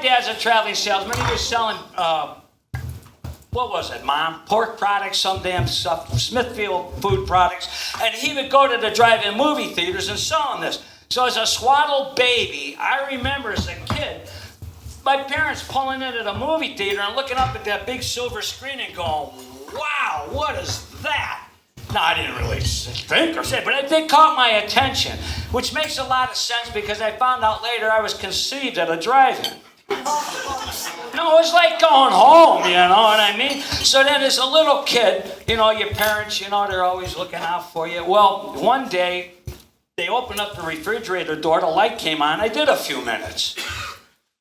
dad's a traveling salesman. He was selling, what was it, Mom? Pork products, some damn stuff, Smithfield food products. And he would go to the drive-in movie theaters and sell them this. So as a swaddled baby, I remember as a kid, my parents pulling into the movie theater and looking up at that big silver screen and going, wow, what is that? No, I didn't really think or say, but it caught my attention, which makes a lot of sense because I found out later I was conceived at a drive-in. No, it was like going home, you know what I mean? So then as a little kid, you know, your parents, you know, they're always looking out for you. Well, one day, they opened up the refrigerator door, the light came on, I did a few minutes.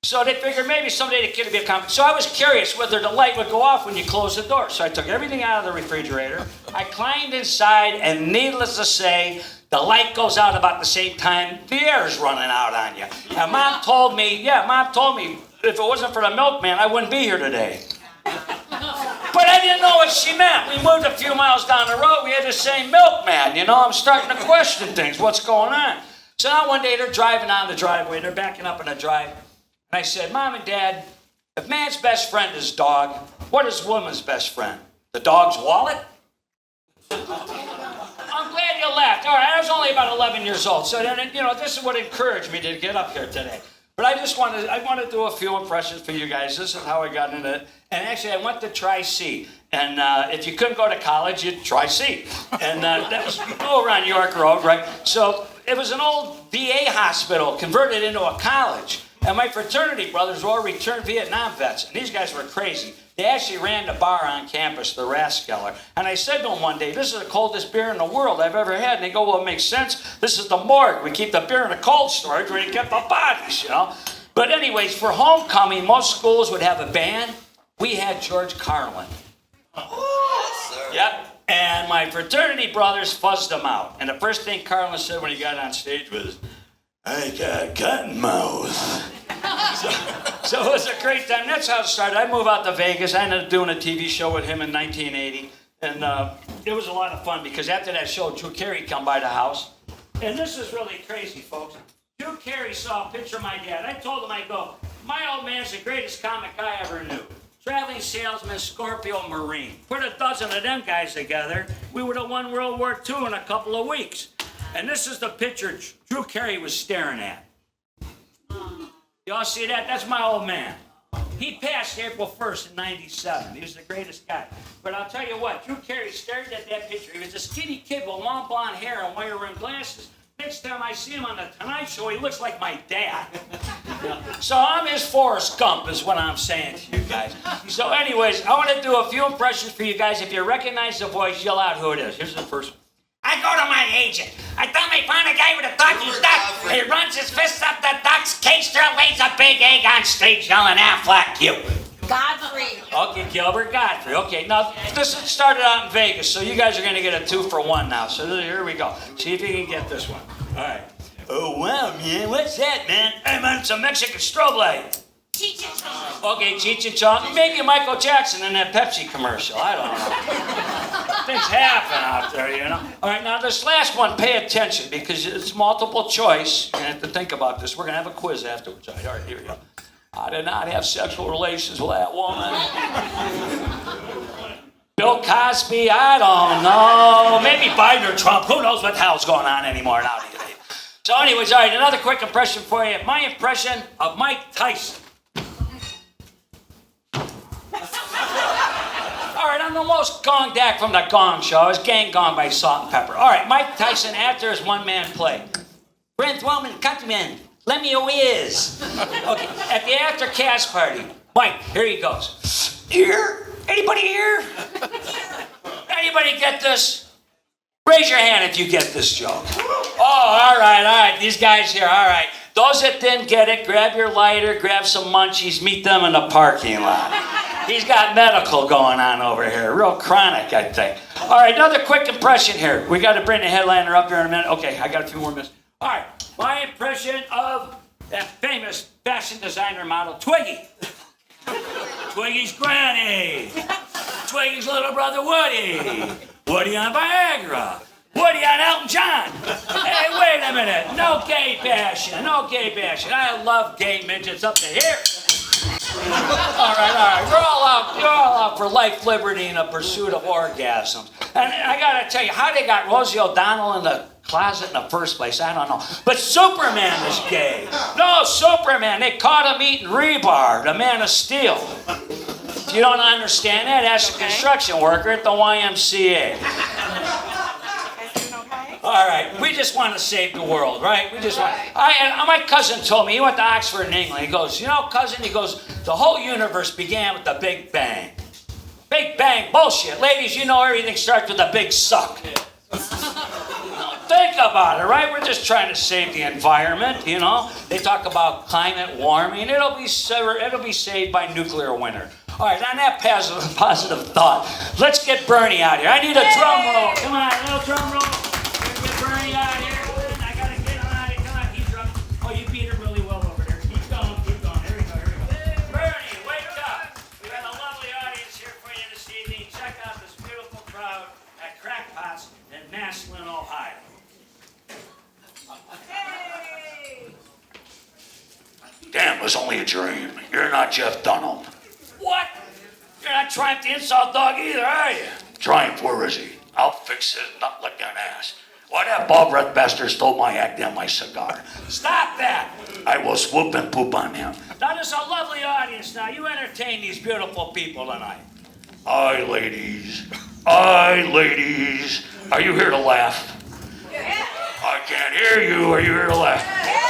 So they figured maybe someday the kid would be a comic. So I was curious whether the light would go off when you close the door. So I took everything out of the refrigerator. I climbed inside, and needless to say, the light goes out about the same time the air's running out on you. And Mom told me, if it wasn't for the milkman, I wouldn't be here today. But I didn't know what she meant. We moved a few miles down the road. We had the same milkman. You know, I'm starting to question things. What's going on? So now one day they're driving on the driveway. They're backing up in the drive. And I said, Mom and Dad, if man's best friend is dog, what is woman's best friend? The dog's wallet? I'm glad you laughed. All right, I was only about 11 years old. So then, you know, this is what encouraged me to get up here today. But I want to do a few impressions for you guys. This is how I got into it. And actually, I went to Tri-C. And if you couldn't go to college, you'd Tri-C. And that was over on York Road, right? So it was an old VA hospital converted into a college. And my fraternity brothers were all returned Vietnam vets. And these guys were crazy. They actually ran the bar on campus, the Rathskeller. And I said to them one day, this is the coldest beer in the world I've ever had. And they go, well, it makes sense. This is the morgue. We keep the beer in a cold storage where you keep the bodies, you know. But anyways, for homecoming, most schools would have a band. We had George Carlin. Yes, sir. Yep. And my fraternity brothers fuzzed them out. And the first thing Carlin said when he got on stage was, I got cotton mouth. So it was a great time. That's how it started. I moved out to Vegas. I ended up doing a TV show with him in 1980. And it was a lot of fun because after that show, Drew Carey come by the house. And this is really crazy, folks. Drew Carey saw a picture of my dad. I told him, I go, my old man's the greatest comic I ever knew. Traveling salesman, Scorpio Marine. Put a dozen of them guys together, we would have won World War II in a couple of weeks. And this is the picture Drew Carey was staring at. Y'all see that? That's my old man. He passed April 1st in 97. He was the greatest guy. But I'll tell you what, Drew Carey stared at that picture. He was a skinny kid with long blonde hair and wire-rimmed glasses. Next time I see him on the Tonight Show, he looks like my dad. So I'm his Forrest Gump is what I'm saying to you guys. So anyways, I want to do a few impressions for you guys. If you recognize the voice, yell out who it is. Here's the first one. I go to my agent. I tell him I found a guy with a talking duck. He runs his fists up the duck's case, there lays a big egg on stage yelling, Affleck, you. Godfrey. Okay, Gilbert Godfrey. Okay, now this started out in Vegas, so you guys are going to get a 2-for-1 now. So here we go. See if you can get this one. All right. Oh, wow, man. What's that, man? Hey, man, it's a Mexican strobe light. Cheech and Chong. Okay, Cheech and Chong. Maybe Michael Jackson in that Pepsi commercial. I don't know. Things happen out there, you know. All right, now this last one, pay attention because it's multiple choice. You're going to have to think about this. We're going to have a quiz afterwards. All right, here we go. I did not have sexual relations with that woman. Bill Cosby, I don't know. Maybe Biden or Trump. Who knows what the hell's going on anymore now these days. So anyways, all right, another quick impression for you. My impression of Mike Tyson. All right, I'm the most gonged act from the Gong Show. I was gang gonged by Salt and Pepper. All right, Mike Tyson, actor, is one-man play. Brent Wellman, countryman, lend me a whiz. Okay, at the after cast party, Mike, here he goes. Here? Anybody here? Anybody get this? Raise your hand if you get this joke. Oh, all right, these guys here, all right. Those that didn't get it, grab your lighter, grab some munchies, meet them in the parking lot. He's got medical going on over here, real chronic, I think. All right, another quick impression here. We got to bring the headliner up here in a minute. Okay, I got a few more minutes. All right, my impression of that famous fashion designer model, Twiggy. Twiggy's granny. Twiggy's little brother, Woody. Woody on Viagra. Woody on Elton John. Hey, wait a minute. No gay bashing. No gay bashing. I love gay midgets up to here. All right. You're all out for life, liberty, and the pursuit of orgasms. And I gotta tell you, how they got Rosie O'Donnell in the closet in the first place, I don't know. But Superman is gay. No, Superman, they caught him eating rebar, the Man of Steel. You don't understand that? That's a construction worker at the YMCA. All right, we just want to save the world, right? We just want. My cousin told me, he went to Oxford in England. He goes, you know, cousin, he goes, the whole universe began with the Big Bang. Big Bang, bullshit. Ladies, you know everything starts with a big suck. Think about it, right? We're just trying to save the environment, you know. They talk about climate warming. It'll be saved by nuclear winter. All right, on that positive thought, let's get Bernie out here. I need a drum roll. Come on, a little drum roll. Get Bernie out here. I gotta get him out here. Come on, keep drumming. Oh, you beat him really well over there. Keep going. Here we go. Bernie, wake up. We got a lovely audience here for you this evening. Check out this beautiful crowd at Crackpots in Massillon, Ohio. Damn, it was only a dream. You're not Jeff Dunham. What? You're not Triumph the Insult Dog either, are you? Triumph, where is he? I'll fix his nut like an ass. Why that ball breath bastard stole my act and my cigar? Stop that! I will swoop and poop on him. Now there's a lovely audience now. You entertain these beautiful people tonight. Aye, ladies. Are you here to laugh? Yeah. I can't hear you. Are you here to laugh? Yeah.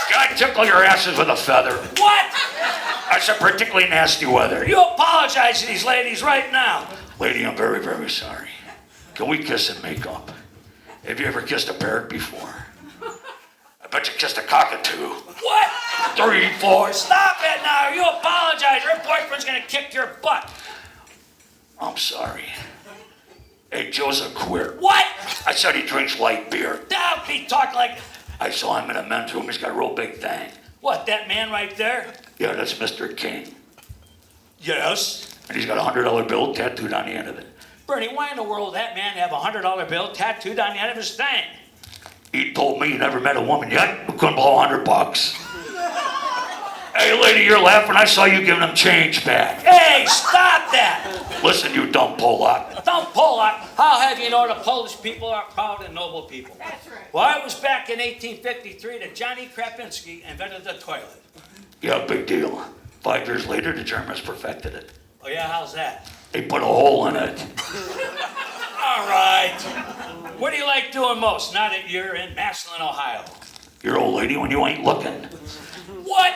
Can I tickle your asses with a feather? What? That's a particularly nasty weather. You apologize to these ladies right now. Lady, I'm very, very sorry. Can we kiss and make up? Have you ever kissed a parrot before? I bet you kissed a cockatoo. What? 3, 4. Stop it now. You apologize. Your boyfriend's going to kick your butt. I'm sorry. Hey, Joe's a queer. What? I said he drinks light beer. Don't be talking like... I saw him in a men's room. He's got a real big thing. What, that man right there? Yeah, that's Mr. King. Yes? And he's got a $100 bill tattooed on the end of it. Bernie, why in the world would that man have a $100 bill tattooed on the end of his thing? He told me he never met a woman yet who couldn't blow $100. Hey, lady, you're laughing. I saw you giving him change back. Hey, stop that! Listen, you dumb Polak. Dumb Polak? I'll have you know the Polish people are proud and noble people. That's right. Well, it was back in 1853 that Johnny Krapinski invented the toilet. Yeah, big deal. 5 years later, the Germans perfected it. Oh, yeah? How's that? They put a hole in it. All right. What do you like doing most now that you're in Massillon, Ohio? Your old lady when you ain't looking. What?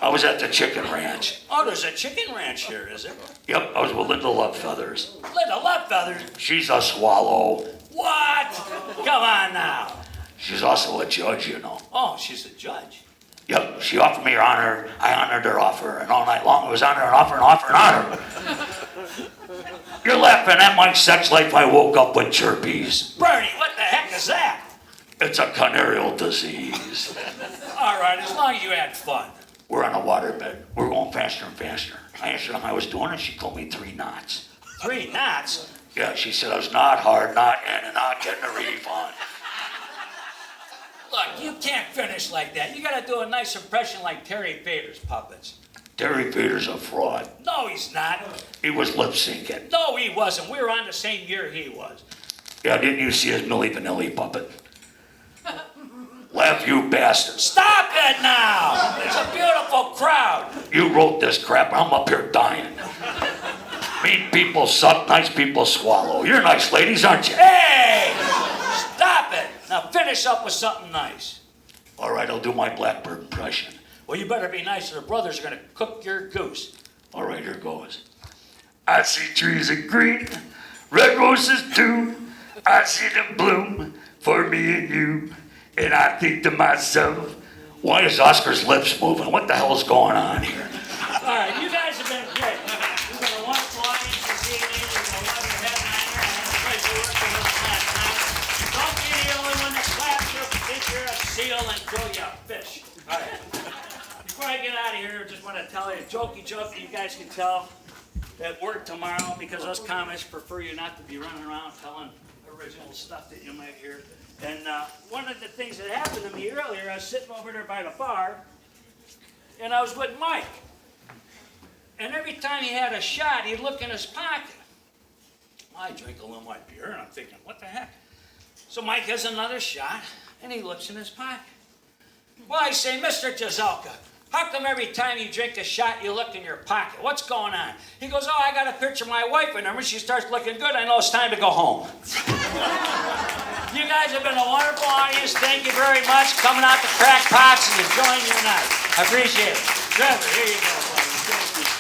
I was at the chicken ranch. Oh, there's a chicken ranch here, is there? Yep, I was with Linda Lovefeathers. Linda Lovefeathers? She's a swallow. What? Come on now. She's also a judge, you know. Oh, she's a judge? Yep, she offered me her honor. I honored her offer, and all night long it was honor and offer and offer and honor. You're laughing at my sex life. I woke up with chirpies. Bernie, what the heck is that? It's a canarial disease. All right, as long as you had fun. We're on a waterbed. We're going faster and faster. I asked her how I was doing, and she told me 3 knots. 3 knots? Yeah, she said I was not hard, not in, and not getting a refund. Look, you can't finish like that. You got to do a nice impression like Terry Fator's puppets. Terry Fator's a fraud. No, he's not. He was lip syncing. No, he wasn't. We were on the same year he was. Yeah, didn't you see his Milli Vanilli puppet? Laugh, you bastard. Stop it now! It's a beautiful crowd. You wrote this crap. I'm up here dying. Mean people suck, nice people swallow. You're nice ladies, aren't you? Hey! Stop it! Now finish up with something nice. All right, I'll do my Blackbird impression. Well, you better be nice or the brothers are going to cook your goose. All right, here goes. I see trees of green, red roses too. I see them bloom for me and you. And I think to myself, why is Oscar's lips moving? What the hell is going on here? All right, you guys have been great. You've been a wonderful audience this evening. You've been a lovely headliner. I had a pleasure working with you last night. Don't be the only one that slaps you. Think you're a seal and throw you a fish. All right. Before I get out of here, I just want to tell you a jokey joke that you guys can tell at work tomorrow, because us comics prefer you not to be running around telling original stuff that you might hear. And one of the things that happened to me earlier, I was sitting over there by the bar, and I was with Mike. And every time he had a shot, he'd look in his pocket. I drink a little more beer, and I'm thinking, what the heck? So Mike has another shot, and he looks in his pocket. Well, I say, Mr. Jazelka, how come every time you drink a shot, you look in your pocket? What's going on? He goes, oh, I got a picture of my wife in there. When she starts looking good, I know it's time to go home. You guys have been a wonderful audience. Thank you very much coming out to Crack Pots and enjoying your night. I appreciate it. Trevor, here you go, buddy. Thank you.